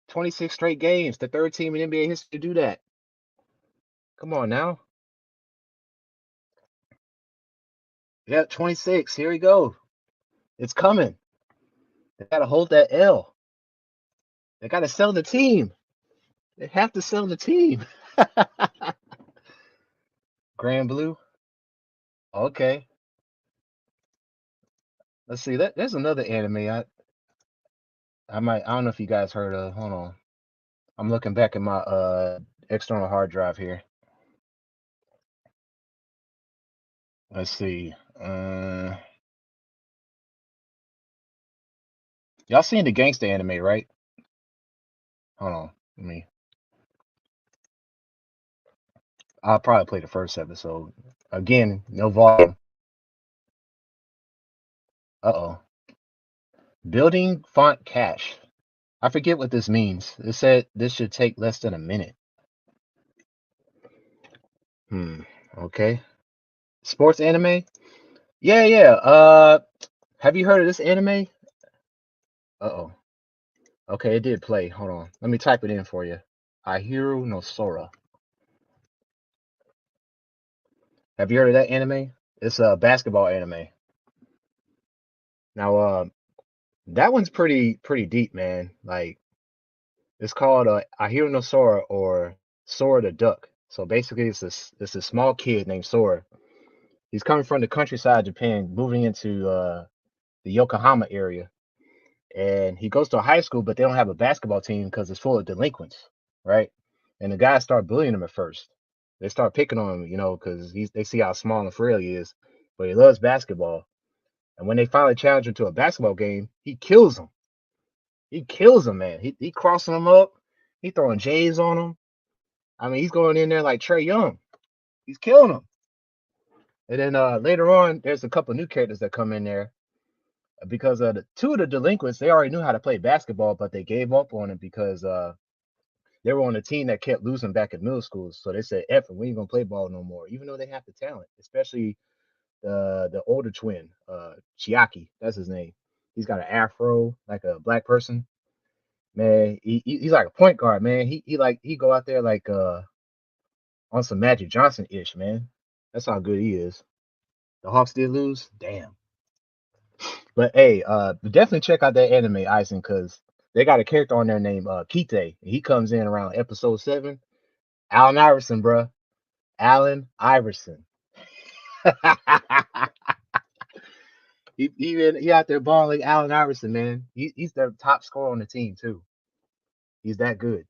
26 straight games. The third team in NBA history to do that. Come on now. Yeah, 26. Here we go. It's coming. They got to hold that L. They got to sell the team. They have to sell the team. Grand Blue. Okay. Let's see. There's another anime I don't know if you guys heard of. Hold on. I'm looking back at my external hard drive here. Let's see. Y'all seen the gangster anime, right? Hold on. I'll probably play the first episode. Again, no volume. Uh-oh. Building font cache. I forget what this means. It said this should take less than a minute. Okay. Sports anime? Yeah. Have you heard of this anime? Uh-oh. Okay, it did play. Hold on. Let me type it in for you. Ahiru no Sora. Have you heard of that anime? It's a basketball anime. Now, that one's pretty deep, man. Like, it's called Ahiru no Sora or Sora the Duck. So basically, it's a small kid named Sora. He's coming from the countryside of Japan, moving into the Yokohama area, and he goes to a high school, but they don't have a basketball team because it's full of delinquents, right? And the guys start bullying him at first. They start picking on him, because they see how small and frail he is, but he loves basketball. And when they finally challenge him to a basketball game, he kills them. He kills them, man. He crossing them up. He throwing J's on them. I mean, he's going in there like Trae Young. He's killing them. And then later on, there's a couple new characters that come in there because two of the delinquents, they already knew how to play basketball, but they gave up on it because They were on a team that kept losing back in middle school, so they said, "F it, we ain't gonna play ball no more." Even though they have the talent, especially the older twin, Chiaki, that's his name. He's got an afro like a black person. Man, he's like a point guard, man. He go out there like on some Magic Johnson ish, man. That's how good he is. The Hawks did lose, damn. But hey, definitely check out that anime, Ison, because they got a character on there named Kite. He comes in around episode 7. Allen Iverson, bruh. Allen Iverson. he out there balling like Allen Iverson, man. He's the top scorer on the team too. He's that good.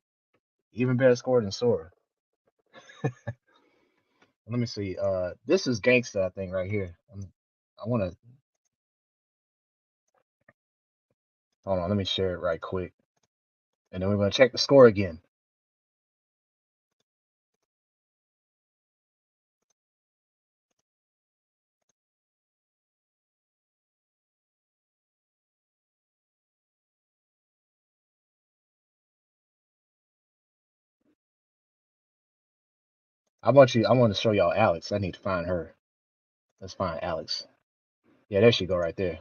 Even better scorer than Sora. Let me see. This is gangsta, I think, right here. I want to hold on. Let me share it right quick, and then we're gonna check the score again. I want to show y'all Alex. I need to find her. Let's find Alex. Yeah, there she go right there.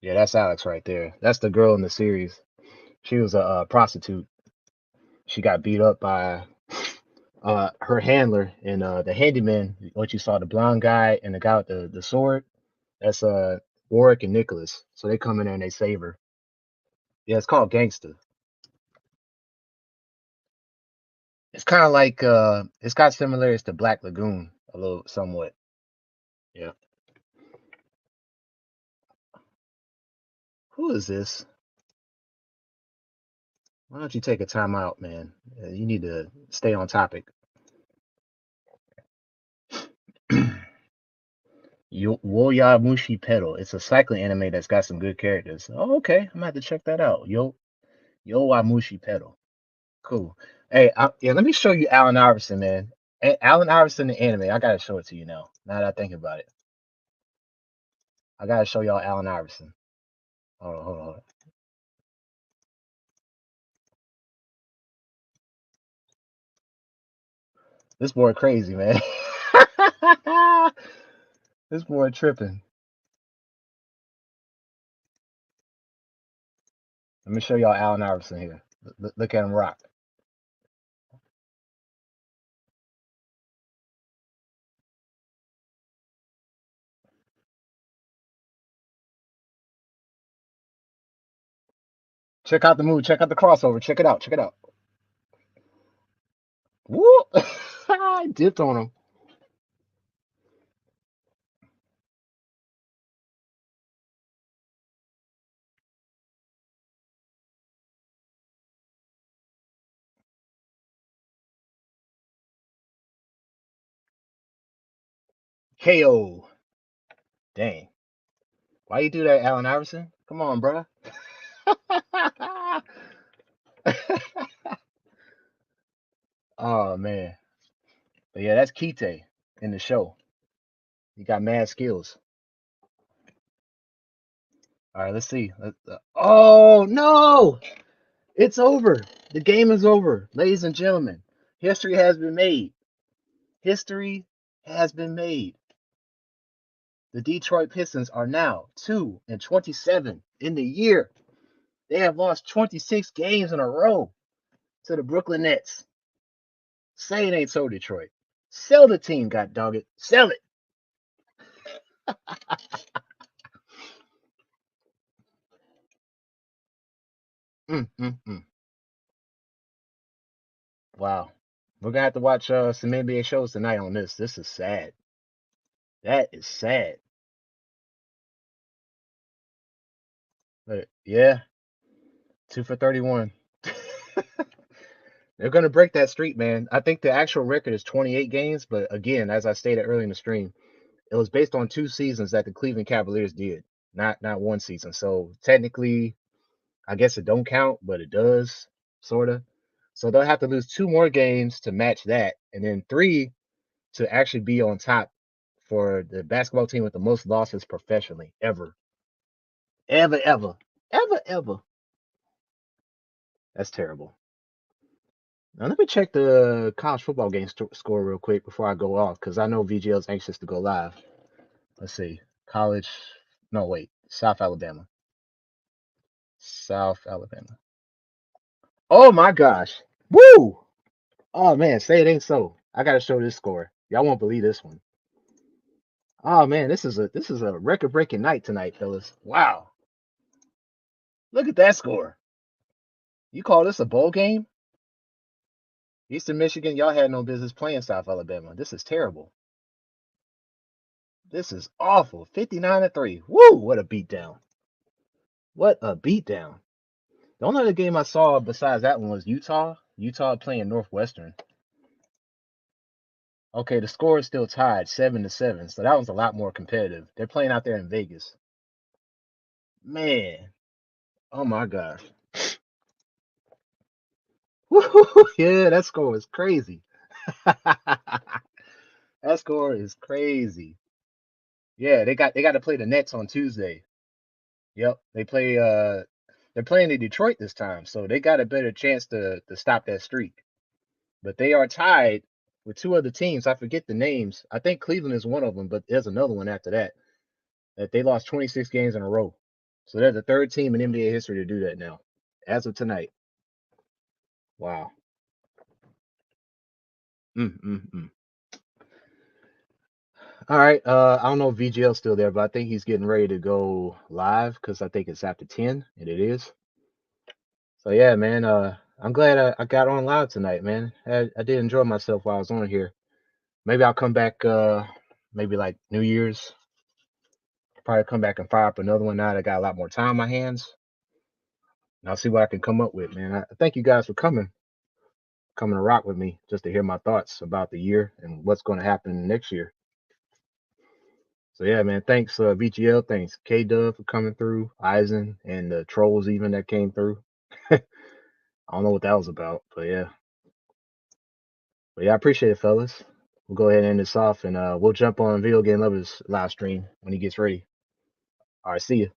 Yeah, that's Alex right there. That's the girl in the series. She was a prostitute. She got beat up by her handler and the handyman. What you saw, the blonde guy and the guy with the sword. That's Warwick and Nicholas. So they come in there and they save her. Yeah, it's called Gangsta. It's kind of like it's got similarities to Black Lagoon a little somewhat. Yeah. Who is this? Why don't you take a time out, man? You need to stay on topic. Woyamushi Pedal. It's a cycling anime that's got some good characters. Oh, okay. I'm gonna have to check that out. Yowamushi Pedal. Cool. Hey, yeah, let me show you Allen Iverson, man. Allen Iverson, the anime. I gotta show it to you now. Now that I think about it, I gotta show y'all Allen Iverson. Hold on. This boy crazy, man. This boy tripping. Let me show y'all Allen Iverson here. Look at him rock. Check out the move. Check out the crossover. Check it out. Check it out. Woo! I dipped on him. KO. Dang. Why you do that, Allen Iverson? Come on, bro. Oh man. But yeah, that's Kite in the show. He got mad skills. All right, let's see. Oh no! It's over. The game is over, ladies and gentlemen. History has been made. History has been made. The Detroit Pistons are now 2-27 in the year. They have lost 26 games in a row to the Brooklyn Nets. Say it ain't so, Detroit. Sell the team, god dog it. Sell it. Mm. Wow. We're gonna have to watch some NBA shows tonight on this. This is sad. That is sad. But yeah, 2 for 31. They're gonna break that streak, man. I think the actual record is 28 games, but again, as I stated earlier in the stream, it was based on 2 seasons that the Cleveland Cavaliers did, not one season. So technically, I guess it don't count, but it does, sorta. So they'll have to lose 2 more games to match that, and then 3 to actually be on top for the basketball team with the most losses professionally ever. Ever, ever. Ever, ever. That's terrible. Now let me check the college football game score real quick before I go off, because I know VGL is anxious to go live. Let's see. College. No, wait. South Alabama. South Alabama. Oh my gosh. Woo! Oh man, say it ain't so. I gotta show this score. Y'all won't believe this one. Oh man, this is a record-breaking night tonight, fellas. Wow. Look at that score. You call this a bowl game? Eastern Michigan, y'all had no business playing South Alabama. This is terrible. This is awful. 59-3. Woo! What a beatdown. What a beatdown. The only other game I saw besides that one was Utah. Utah playing Northwestern. Okay, the score is still tied 7-7, so that was a lot more competitive. They're playing out there in Vegas. Man, oh my gosh. Yeah, that score is crazy. That score is crazy. Yeah, they got to play the Nets on Tuesday. Yep, they're playing in Detroit this time, so they got a better chance to stop that streak. But they are tied with two other teams. I forget the names. I think Cleveland is one of them, but there's another one after that they lost 26 games in a row. So they're the third team in NBA history to do that now, as of tonight. Wow. Mm. All right. I don't know if VGL's still there, but I think he's getting ready to go live because I think it's after 10, and it is. So yeah, man. I'm glad I got on live tonight, man. I did enjoy myself while I was on here. Maybe I'll come back. Maybe like New Year's. Probably come back and fire up another one now that I got a lot more time on my hands. And I'll see what I can come up with, man. I thank you guys for coming to rock with me just to hear my thoughts about the year and what's going to happen next year. So yeah, man, thanks VGL, thanks K Dub for coming through, Eisen and the trolls even that came through. I don't know what that was about, but yeah. But yeah, I appreciate it, fellas. We'll go ahead and end this off, and we'll jump on Video Game Lovers live stream when he gets ready. All right, see you.